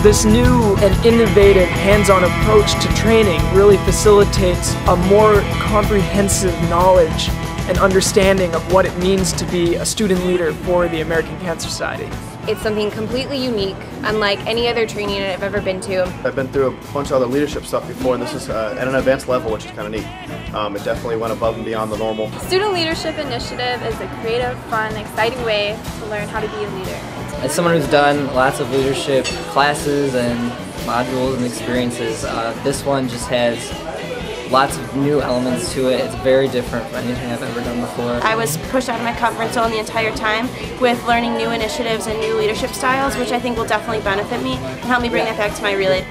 This new and innovative hands-on approach to training really facilitates a more comprehensive knowledge and understanding of what it means to be a student leader for the American Cancer Society. It's something completely unique, unlike any other training I've ever been to. I've been through a bunch of other leadership stuff before, and this is at an advanced level, which is kind of neat. It definitely went above and beyond the normal. Student Leadership Initiative is a creative, fun, exciting way to learn how to be a leader. As someone who's done lots of leadership classes and modules and experiences, this one just has lots of new elements to it. It's very different from anything I've ever done before. I was pushed out of my comfort zone the entire time with learning new initiatives and new leadership styles, which I think will definitely benefit me and help me bring that back to my relay.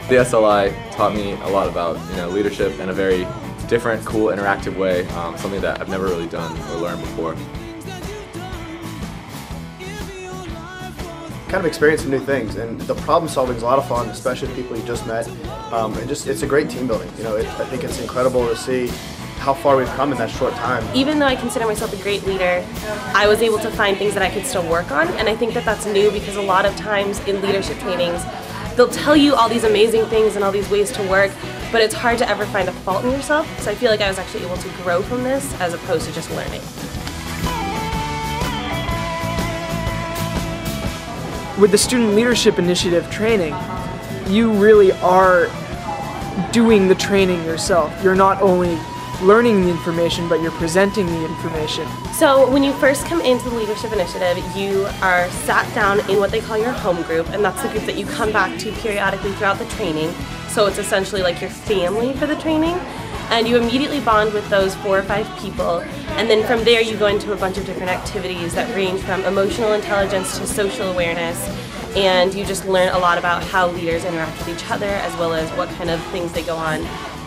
The SLI taught me a lot about leadership in a very different, cool, interactive way, something that I've never really done or learned before. Kind of experiencing new things, and the problem solving is a lot of fun, especially with people you just met. And it's a great team building. I think it's incredible to see how far we've come in that short time. Even though I consider myself a great leader, I was able to find things that I could still work on, and I think that that's new because a lot of times in leadership trainings, they'll tell you all these amazing things and all these ways to work, but it's hard to ever find a fault in yourself. So I feel like I was actually able to grow from this as opposed to just learning. With the Student Leadership Initiative training, you really are doing the training yourself. You're not only learning the information, but you're presenting the information. So when you first come into the Leadership Initiative, you are sat down in what they call your home group, and that's the group that you come back to periodically throughout the training. So it's essentially like your family for the training. And you immediately bond with those 4 or 5 people, and then from there you go into a bunch of different activities that range from emotional intelligence to social awareness, and you just learn a lot about how leaders interact with each other, as well as what kind of things they go on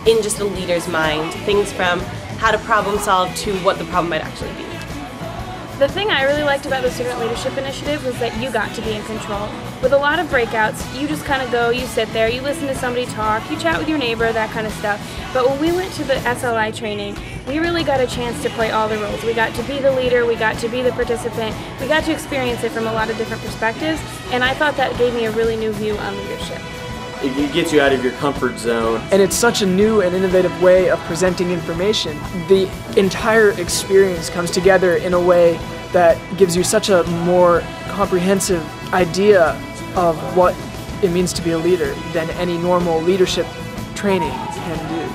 in just a leader's mind, things from how to problem solve to what the problem might actually be. The thing I really liked about the Student Leadership Initiative was that you got to be in control. With a lot of breakouts, you just kind of go, you sit there, you listen to somebody talk, you chat with your neighbor, that kind of stuff. But when we went to the SLI training, we really got a chance to play all the roles. We got to be the leader, we got to be the participant, we got to experience it from a lot of different perspectives, and I thought that gave me a really new view on leadership. It gets you out of your comfort zone. And it's such a new and innovative way of presenting information. The entire experience comes together in a way that gives you such a more comprehensive idea of what it means to be a leader than any normal leadership training can do.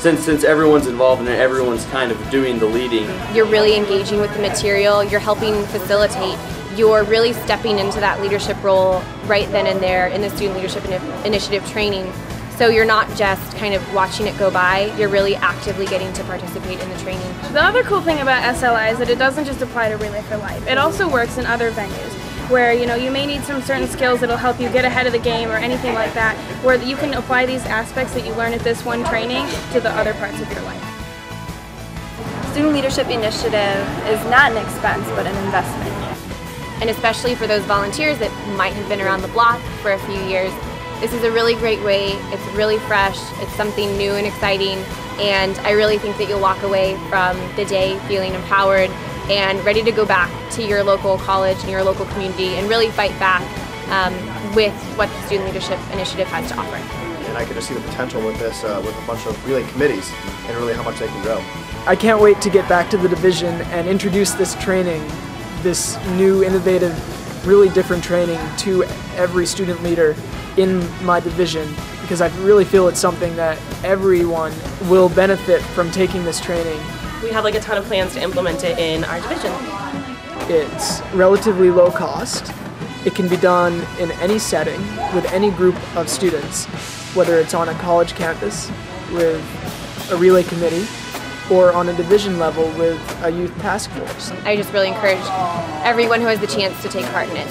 Since everyone's involved and everyone's kind of doing the leading. You're really engaging with the material, you're helping facilitate, you're really stepping into that leadership role right then and there in the Student Leadership Initiative training. So you're not just kind of watching it go by, you're really actively getting to participate in the training. The other cool thing about SLI is that it doesn't just apply to Relay for Life. It also works in other venues where you may need some certain skills that'll help you get ahead of the game or anything like that, where you can apply these aspects that you learn at this one training to the other parts of your life. Student Leadership Initiative is not an expense, but an investment. And especially for those volunteers that might have been around the block for a few years, this is a really great way, it's really fresh, it's something new and exciting, and I really think that you'll walk away from the day feeling empowered and ready to go back to your local college and your local community and really fight back with what the Student Leadership Initiative has to offer. And I can just see the potential with this, with a bunch of relay committees, and really how much they can grow. I can't wait to get back to the division and introduce this training, this new, innovative, really different training to every student leader in my division, because I really feel it's something that everyone will benefit from taking this training. We have like a ton of plans to implement it in our division. It's relatively low cost. It can be done in any setting with any group of students, whether it's on a college campus with a relay committee or on a division level with a youth task force. I just really encourage everyone who has the chance to take part in it.